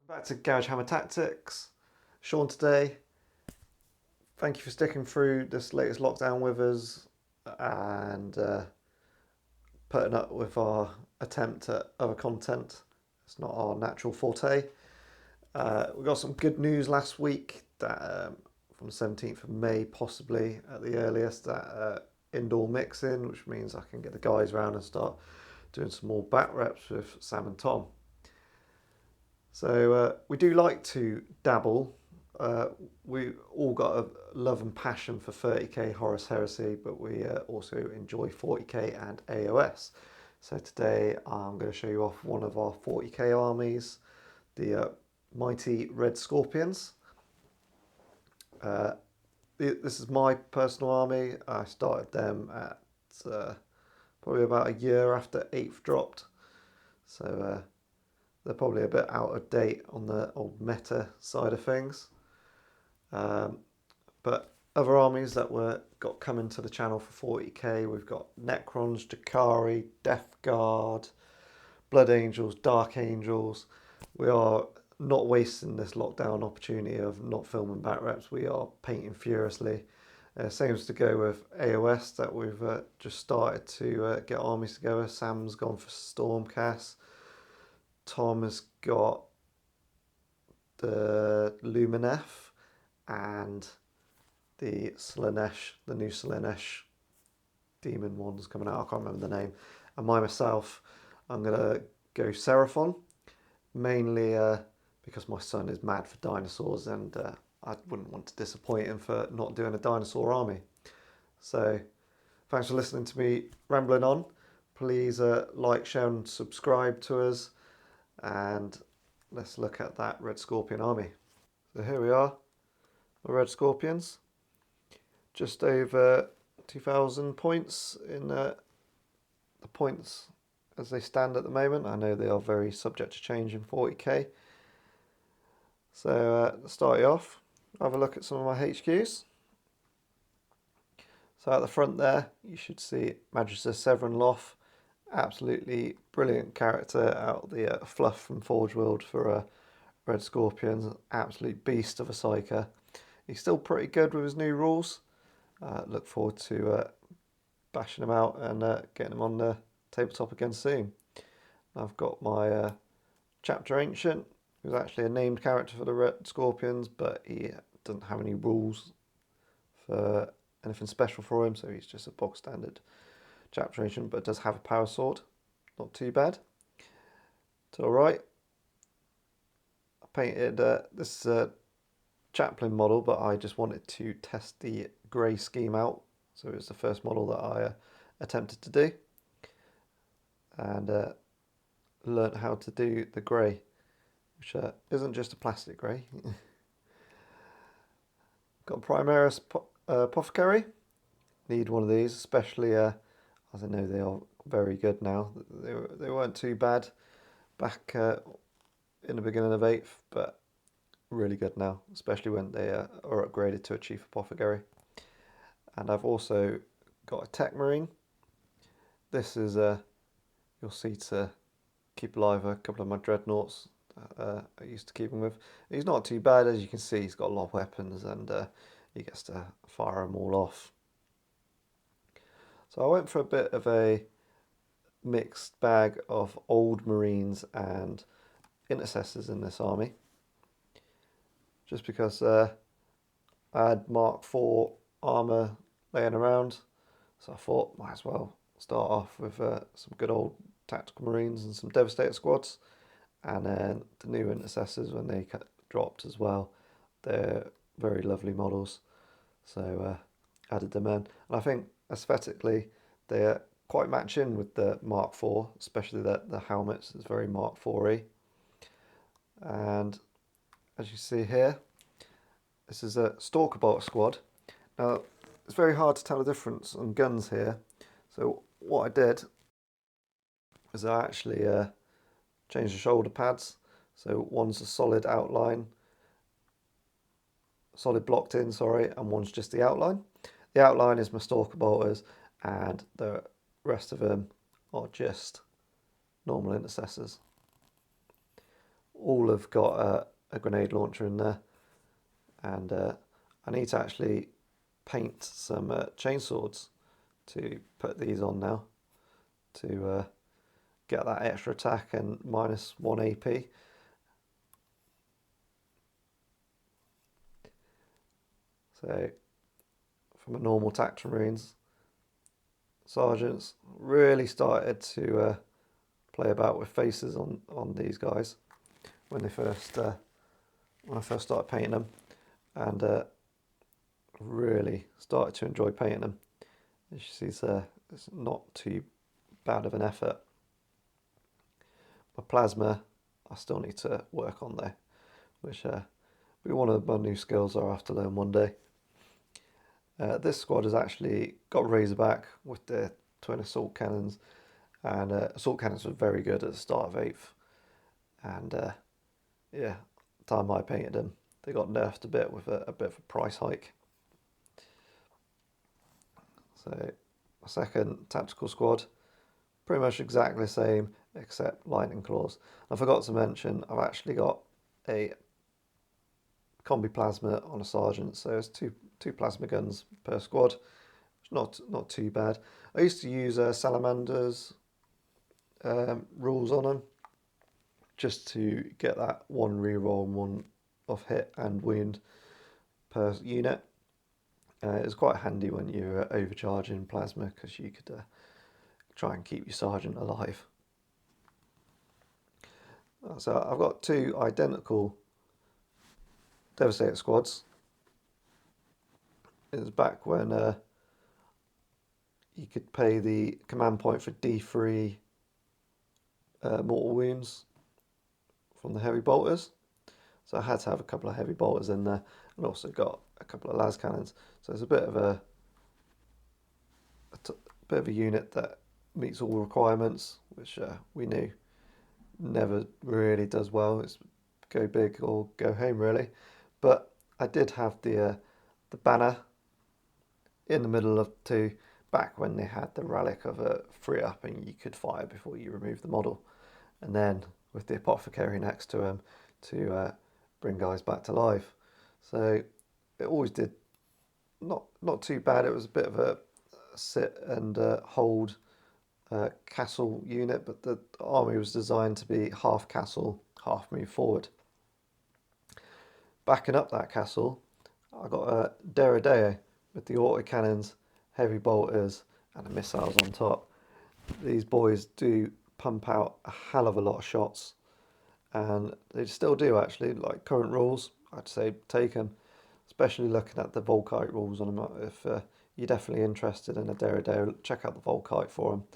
Back to GarageHammerTactics. Sean today. Thank you for sticking through this latest lockdown with us and putting up with our attempt at other content. It's not our natural forte. We got some good news last week that from the 17th of May, possibly at the earliest, that indoor mixing, which means I can get the guys round and start doing some more back reps with Sam and Tom. So we do like to dabble. We all got a love and passion for 30k Horus Heresy, but we also enjoy 40k and AOS. So today I'm going to show you off one of our 40k armies, the mighty Red Scorpions. This is my personal army. I started them at probably about a year after 8th dropped. So they're probably a bit out of date on the old meta side of things. But other armies that got coming to the channel for 40k, we've got Necrons, Jakari, Death Guard, Blood Angels, Dark Angels. We are not wasting this lockdown opportunity of not filming back reps. We are painting furiously. Same as to go with AOS that we've just started to get armies together. Sam's gone for Stormcast. Tom has got the Lumineth and the Slaanesh, the new Slaanesh demon ones coming out. I can't remember the name. And myself, I'm going to go Seraphon, mainly because my son is mad for dinosaurs and I wouldn't want to disappoint him for not doing a dinosaur army. So thanks for listening to me rambling on. Please like, share and subscribe to us. And let's look at that Red Scorpion army. So here we are, the Red Scorpions. Just over 2,000 points in the points as they stand at the moment. I know they are very subject to change in 40k. So to start you off, have a look at some of my HQs. So at the front there, you should see Magister Severin Loth. Absolutely brilliant character out of the fluff from Forge World for Red Scorpions. Absolute beast of a psyker. He's still pretty good with his new rules. Look forward to bashing him out and getting him on the tabletop again soon. I've got my Chapter Ancient, who's actually a named character for the Red Scorpions, but he doesn't have any rules for anything special for him, so he's just a bog standard Chapter Ancient, but does have a power sword. Not too bad. It's alright. I painted this Chaplain model, but I just wanted to test the grey scheme out. So it was the first model that I attempted to do. And learnt how to do the grey, which isn't just a plastic grey. Got Primaris Apothecary. Need one of these, especially as I know they are very good now. They weren't too bad back in the beginning of 8th, but really good now, especially when they are upgraded to a Chief Apothecary. And I've also got a Tech Marine. This is, you'll see, to keep alive a couple of my Dreadnoughts I used to keep him with. He's not too bad, as you can see. He's got a lot of weapons and he gets to fire them all off. So I went for a bit of a mixed bag of old Marines and Intercessors in this army. Just because I had Mark IV armour laying around. So I thought, might as well start off with some good old Tactical Marines and some Devastator squads. And then the new Intercessors, when they dropped as well, they're very lovely models. So added them in. And I think aesthetically they're quite matching with the Mark IV, especially the helmets is very Mark IV-y. And as you see here, this is a Stalker Bolt squad. Now it's very hard to tell the difference on guns here. So what I did is I actually changed the shoulder pads. So one's a solid outline, solid blocked in, sorry, and one's just the outline. The outline is my Stalker Bolters, and the rest of them are just normal Intercessors. all have got a grenade launcher in there, and I need to actually paint some chainswords to put these on now to get that extra attack and -1 AP. So from a normal Tactical Marines, sergeants really started to play about with faces on these guys when they first when I first started painting them, and really started to enjoy painting them. As you see, it's not too bad of an effort. My plasma, I still need to work on though, which will be one of my new skills I'll have to learn one day. This squad has actually got Razorback with their twin assault cannons, and assault cannons were very good at the start of 8th, and yeah, the time I painted them, they got nerfed a bit with a bit of a price hike. So my second tactical squad, pretty much exactly the same except lightning claws. I forgot to mention I've actually got a combi plasma on a sergeant, so it's two plasma guns per squad. It's not too bad. I used to use Salamander's rules on them just to get that one reroll and one off hit and wound per unit. It was quite handy when you're overcharging plasma because you could try and keep your sergeant alive. So I've got 2 identical Devastator squads. It was back when you could pay the command point for D3 mortal wounds from the heavy bolters. So I had to have a couple of heavy bolters in there, and also got a couple of las cannons. So it's a bit of a unit that meets all requirements, which we knew never really does well. It's go big or go home really. But I did have the banner in the middle of 2 back when they had the relic of a 3-up and you could fire before you remove the model, and then with the apothecary next to him to bring guys back to life. So it always did not too bad. It was a bit of a sit and hold castle unit, but the army was designed to be half castle, half move forward. Backing up that castle, I got a Deradeo with the autocannons, heavy bolters, and the missiles on top. These boys do pump out a hell of a lot of shots, and they still do actually. Like current rules, I'd say take them, especially looking at the Volkite rules on them. If you're definitely interested in a Deradeo, check out the Volkite for them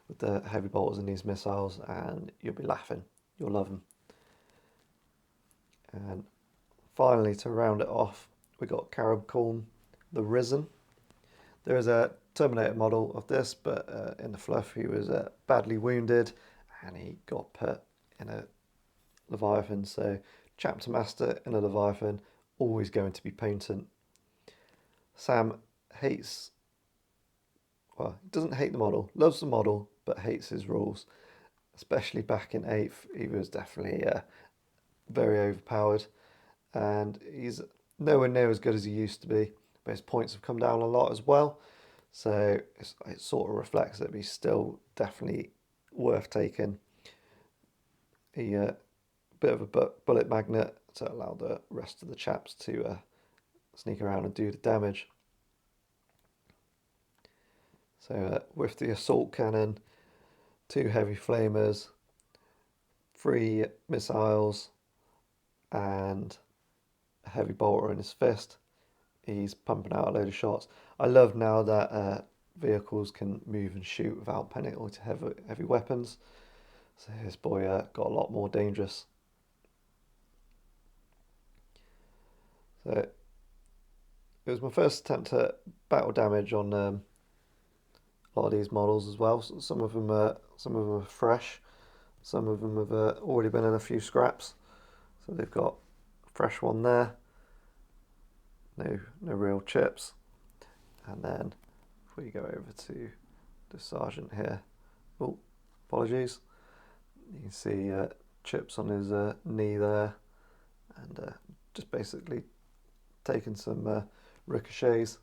with the heavy bolters and these missiles, and you'll be laughing. You'll love them. And finally, to round it off, we got Carabcorn, the Risen. There is a Terminator model of this, but in the fluff he was badly wounded and he got put in a Leviathan. So Chapter Master in a Leviathan, always going to be potent. Sam hates, well, he doesn't hate the model, loves the model, but hates his rules. Especially back in 8th, he was definitely very overpowered, and he's nowhere near as good as he used to be, but his points have come down a lot as well, so it sort of reflects that he's still definitely worth taking. He bit of a bullet magnet to allow the rest of the chaps to sneak around and do the damage. So with the assault cannon, 2 heavy flamers, 3 missiles, and a heavy bolter in his fist, he's pumping out a load of shots. I love now that vehicles can move and shoot without penalty to heavy weapons. So this boy got a lot more dangerous. So it was my first attempt at battle damage on a lot of these models as well. So some of them are fresh. Some of them have already been in a few scraps. So they've got a fresh one there. No real chips. And then if we go over to the sergeant here, oh, apologies. You can see chips on his knee there, and just basically taking some ricochets,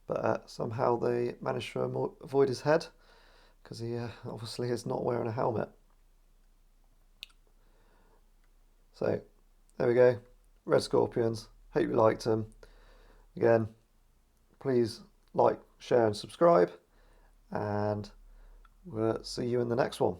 but somehow they managed to avoid his head because he obviously is not wearing a helmet. So there we go, Red Scorpions. Hope you liked them. Again, please like, share and subscribe, and we'll see you in the next one.